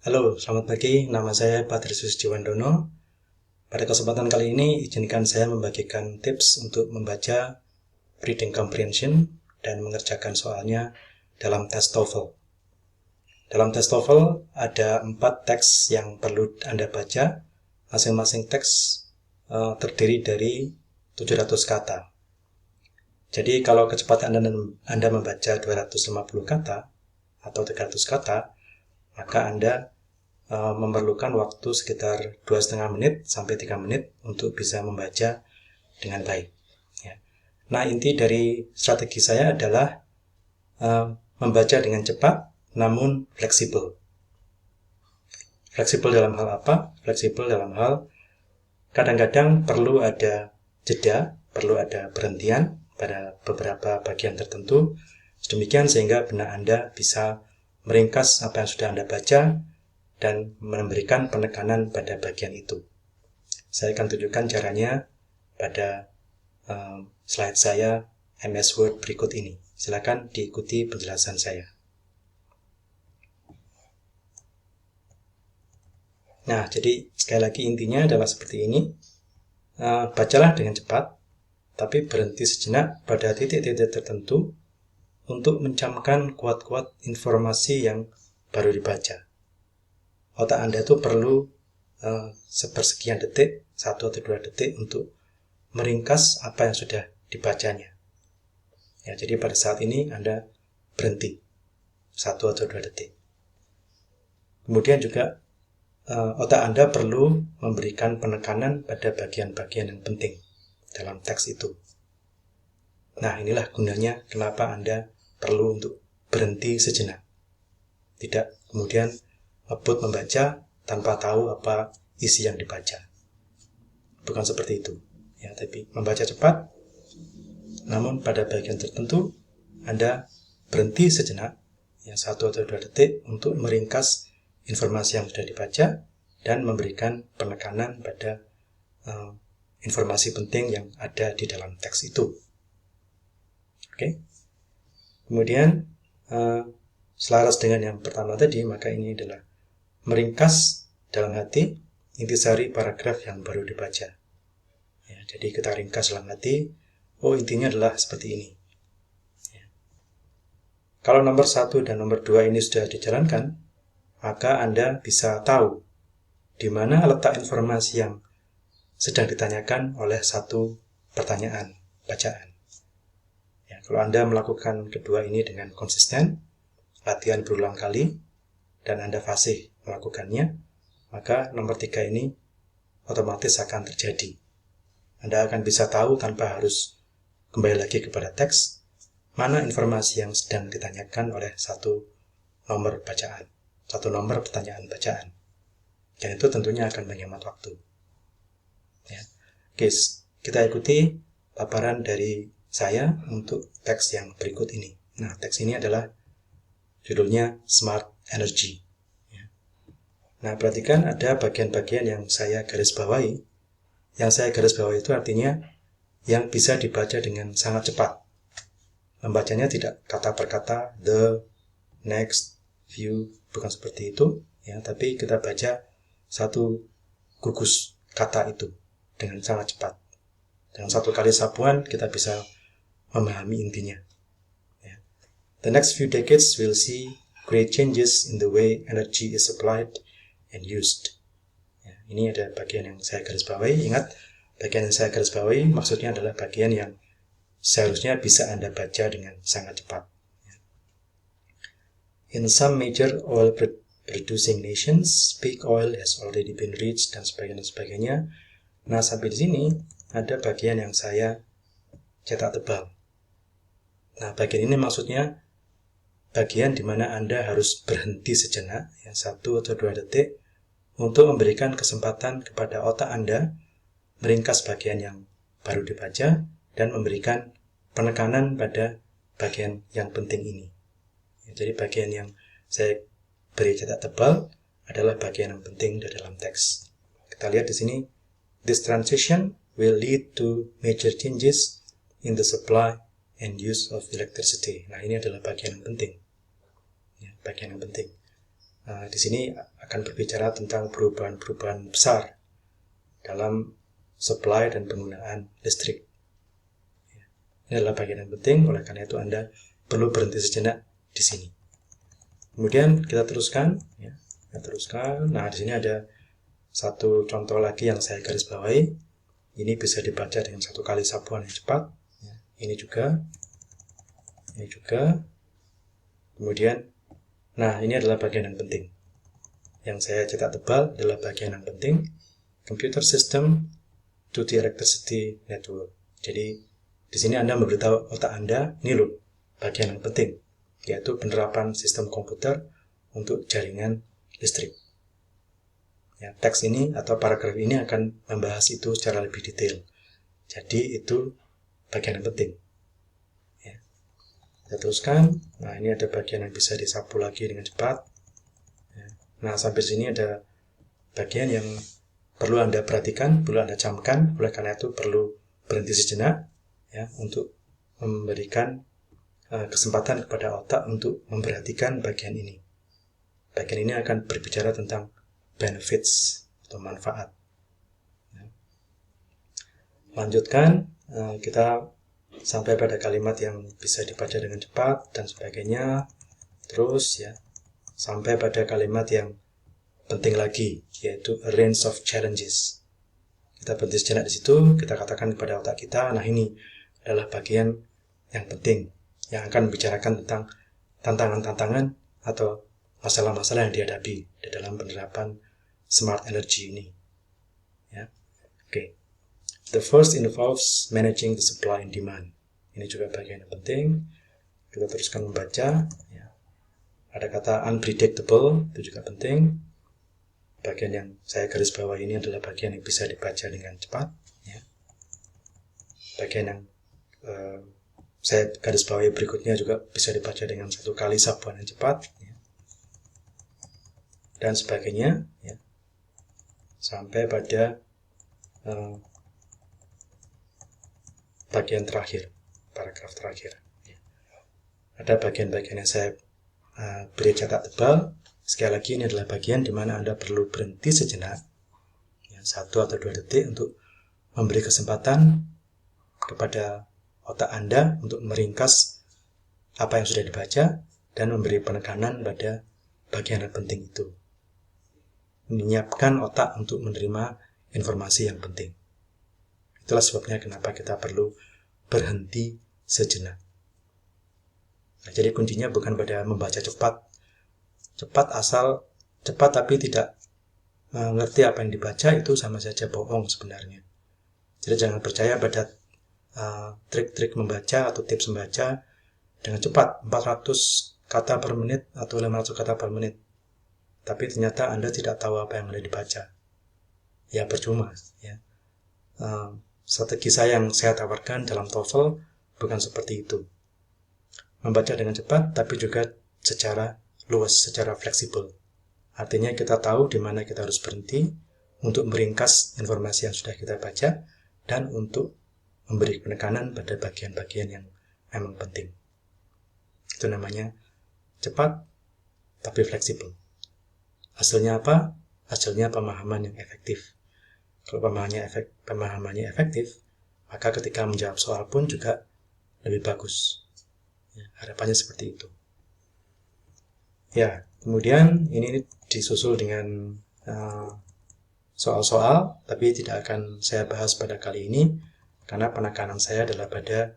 Halo, selamat pagi. Nama saya Patrisius Jiwandono. Pada kesempatan kali ini, izinkan saya membagikan tips untuk membaca reading comprehension dan mengerjakan soalnya dalam tes TOEFL. Dalam tes TOEFL ada 4 teks yang perlu Anda baca. Masing-masing teks terdiri dari 700 kata. Jadi kalau kecepatan Anda membaca 250 kata atau 300 kata, maka Anda memerlukan waktu sekitar 2,5 menit sampai 3 menit untuk bisa membaca dengan baik. Nah, inti dari strategi saya adalah membaca dengan cepat namun fleksibel. Fleksibel dalam hal apa? Fleksibel dalam hal kadang-kadang perlu ada jeda, perlu ada berhentian pada beberapa bagian tertentu, sedemikian sehingga benak Anda bisa meringkas apa yang sudah Anda baca dan memberikan penekanan pada bagian itu. Saya akan tunjukkan caranya pada slide saya MS Word berikut ini. Silakan diikuti penjelasan saya. Nah, jadi sekali lagi intinya adalah seperti ini. Bacalah dengan cepat, tapi berhenti sejenak pada titik-titik tertentu untuk mencamkan kuat-kuat informasi yang baru dibaca. Otak Anda itu perlu sepersekian detik, 1 atau 2 detik untuk meringkas apa yang sudah dibacanya. Ya, jadi pada saat ini Anda berhenti 1 atau 2 detik. Kemudian juga otak Anda perlu memberikan penekanan pada bagian-bagian yang penting dalam teks itu. Nah, inilah gunanya kenapa Anda perlu untuk berhenti sejenak. Tidak kemudian ngebut membaca tanpa tahu apa isi yang dibaca. Bukan seperti itu. Ya, tapi membaca cepat, namun pada bagian tertentu Anda berhenti sejenak, ya 1 atau 2 detik untuk meringkas informasi yang sudah dibaca dan memberikan penekanan pada informasi penting yang ada di dalam teks itu. Oke. Kemudian selaras dengan yang pertama tadi, maka ini adalah meringkas dalam hati intisari paragraf yang baru dibaca. Ya, jadi kita ringkas dalam hati, intinya adalah seperti ini. Ya. Kalau nomor 1 dan nomor 2 ini sudah dijalankan, maka Anda bisa tahu di mana letak informasi yang sedang ditanyakan oleh satu pertanyaan bacaan. Ya, kalau Anda melakukan kedua ini dengan konsisten, latihan berulang kali, dan Anda fasih melakukannya, maka nomor 3 ini otomatis akan terjadi. Anda akan bisa tahu tanpa harus kembali lagi kepada teks, mana informasi yang sedang ditanyakan oleh satu nomor bacaan, satu nomor pertanyaan bacaan. Dan itu tentunya akan menghemat waktu. Ya. Oke, kita ikuti paparan dari saya untuk teks yang berikut ini. Nah, teks ini adalah judulnya Smart Energy. Nah, perhatikan ada bagian-bagian yang saya garis bawahi. Yang saya garis bawahi itu artinya yang bisa dibaca dengan sangat cepat. Membacanya tidak kata per kata, the, next, few, bukan seperti itu, ya, tapi kita baca satu gugus kata itu dengan sangat cepat. Dengan satu kali sapuan kita bisa memahami intinya. Ya. The next few decades will see great changes in the way energy is applied and used. Ya, ini ada bagian yang saya garis bawahi. Ingat, bagian yang saya garis bawahi maksudnya adalah bagian yang seharusnya bisa Anda baca dengan sangat cepat. In some major oil producing nations, peak oil has already been reached, dan sebagainya. Nah, sampai di sini ada bagian yang saya cetak tebal. Nah, bagian ini maksudnya bagian di mana Anda harus berhenti sejenak, ya, 1 atau 2 detik, untuk memberikan kesempatan kepada otak Anda meringkas bagian yang baru dibaca dan memberikan penekanan pada bagian yang penting ini. Ya, jadi bagian yang saya beri cetak tebal adalah bagian yang penting di dalam teks. Kita lihat di sini, this transition will lead to major changes in the supply and use of electricity. Nah, ini adalah bagian yang penting. Ya, bagian yang penting. Di sini akan berbicara tentang perubahan-perubahan besar dalam supply dan penggunaan listrik. Ini adalah bagian yang penting, oleh karena itu Anda perlu berhenti sejenak di sini. Kemudian kita teruskan, ya. Nah, di sini ada satu contoh lagi yang saya garis bawahi. Ini bisa dibaca dengan satu kali sapuan yang cepat. Ya. Ini juga. Kemudian, nah ini adalah bagian yang penting. Yang saya cetak tebal adalah bagian yang penting. Computer System to the Electricity Network. Jadi di sini Anda memberitahu otak Anda, ini loh bagian yang penting, yaitu penerapan sistem komputer untuk jaringan listrik. Ya, teks ini atau paragraf ini akan membahas itu secara lebih detail. Jadi itu bagian yang penting. Ya. Kita teruskan. Nah, ini ada bagian yang bisa disapu lagi dengan cepat. Ya. Nah, sampai sini ada bagian yang perlu Anda perhatikan, perlu Anda camkan. Oleh karena itu perlu berhenti sejenak, ya, untuk memberikan kesempatan kepada otak untuk memperhatikan bagian ini. Bagian ini akan berbicara tentang benefits atau manfaat. Lanjutkan, kita sampai pada kalimat yang bisa dibaca dengan cepat dan sebagainya. Terus ya, sampai pada kalimat yang penting lagi, yaitu a range of challenges. Kita berhenti sejenak di situ, kita katakan kepada otak kita, nah ini adalah bagian yang penting, yang akan membicarakan tentang tantangan-tantangan atau masalah-masalah yang dihadapi di dalam penerapan smart energy ini. Ya. Oke. The first involves managing the supply and demand. Ini juga bagian yang penting. Kita teruskan membaca. Ya. Ada kata unpredictable, itu juga penting. Bagian yang saya garis bawah ini adalah bagian yang bisa dibaca dengan cepat. Ya. Bagian yang saya garis bawahi berikutnya juga bisa dibaca dengan satu kali sapuan yang cepat. Ya. Dan sebagainya. Ya. Sampai pada bagian terakhir, paragraf terakhir. Ya. Ada bagian-bagian yang saya beri cetak tebal. Sekali lagi ini adalah bagian di mana Anda perlu berhenti sejenak, ya, 1 atau 2 detik untuk memberi kesempatan kepada otak Anda untuk meringkas apa yang sudah dibaca dan memberi penekanan pada bagian yang penting itu. Menyiapkan otak untuk menerima informasi yang penting. Itulah sebabnya kenapa kita perlu berhenti sejenak. Nah, jadi kuncinya bukan pada membaca cepat tapi tidak mengerti apa yang dibaca, itu sama saja bohong sebenarnya. Jadi jangan percaya pada trik-trik membaca atau tips membaca dengan cepat 400 kata per menit atau 500 kata per menit. Tapi ternyata Anda tidak tahu apa yang Anda dibaca. Ya percuma. Ya. Strategi yang saya tawarkan dalam TOEFL bukan seperti itu. Membaca dengan cepat, tapi juga secara luas, secara fleksibel. Artinya kita tahu di mana kita harus berhenti untuk meringkas informasi yang sudah kita baca dan untuk memberi penekanan pada bagian-bagian yang memang penting. Itu namanya cepat tapi fleksibel. Hasilnya apa? Hasilnya pemahaman yang efektif. Kalau pemahamannya efektif, maka ketika menjawab soal pun juga lebih bagus. Ya, harapannya seperti itu. Ya, kemudian ini disusul dengan soal-soal, tapi tidak akan saya bahas pada kali ini, karena penekanan saya adalah pada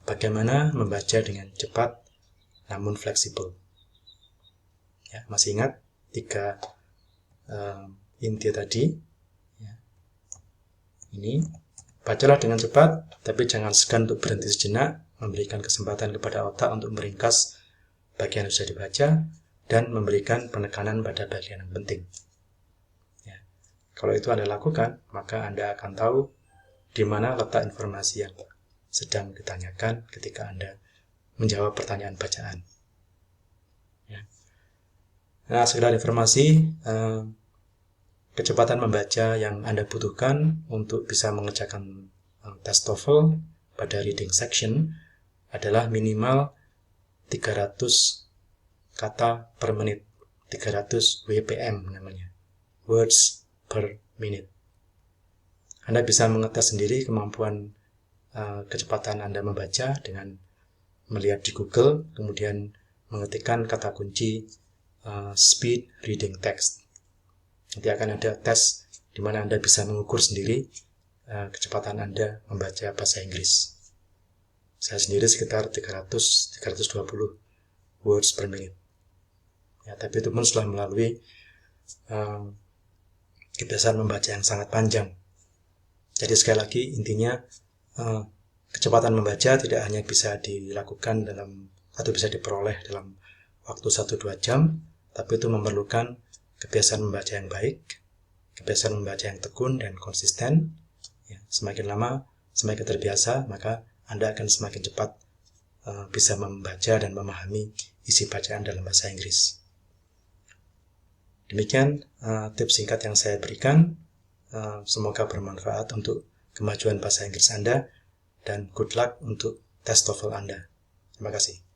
bagaimana membaca dengan cepat namun fleksibel. Ya, masih ingat 3 inti tadi? Ya. Ini, bacalah dengan cepat, tapi jangan segan untuk berhenti sejenak, memberikan kesempatan kepada otak untuk meringkas bagian yang sudah dibaca, dan memberikan penekanan pada bagian yang penting. Ya. Kalau itu Anda lakukan, maka Anda akan tahu di mana letak informasi yang sedang ditanyakan ketika Anda menjawab pertanyaan bacaan. Ya. Nah, sekedar informasi, kecepatan membaca yang Anda butuhkan untuk bisa mengerjakan tes TOEFL pada reading section adalah minimal 300 kata per menit. 300 WPM namanya, words per minute. Anda bisa mengetes sendiri kemampuan kecepatan Anda membaca dengan melihat di Google, kemudian mengetikkan kata kunci speed reading text. Nanti akan ada tes di mana Anda bisa mengukur sendiri kecepatan Anda membaca bahasa Inggris. Saya sendiri sekitar 300-320 words per minute. Ya, tapi itu pun setelah melalui kebiasaan membaca yang sangat panjang. Jadi sekali lagi intinya kecepatan membaca tidak hanya bisa dilakukan atau bisa diperoleh dalam waktu 1-2 jam, tapi itu memerlukan kebiasaan membaca yang baik, kebiasaan membaca yang tekun dan konsisten. Ya, semakin lama, semakin terbiasa, maka Anda akan semakin cepat bisa membaca dan memahami isi bacaan dalam bahasa Inggris. Demikian tips singkat yang saya berikan. Semoga bermanfaat untuk kemajuan bahasa Inggris Anda, dan good luck untuk tes TOEFL Anda. Terima kasih.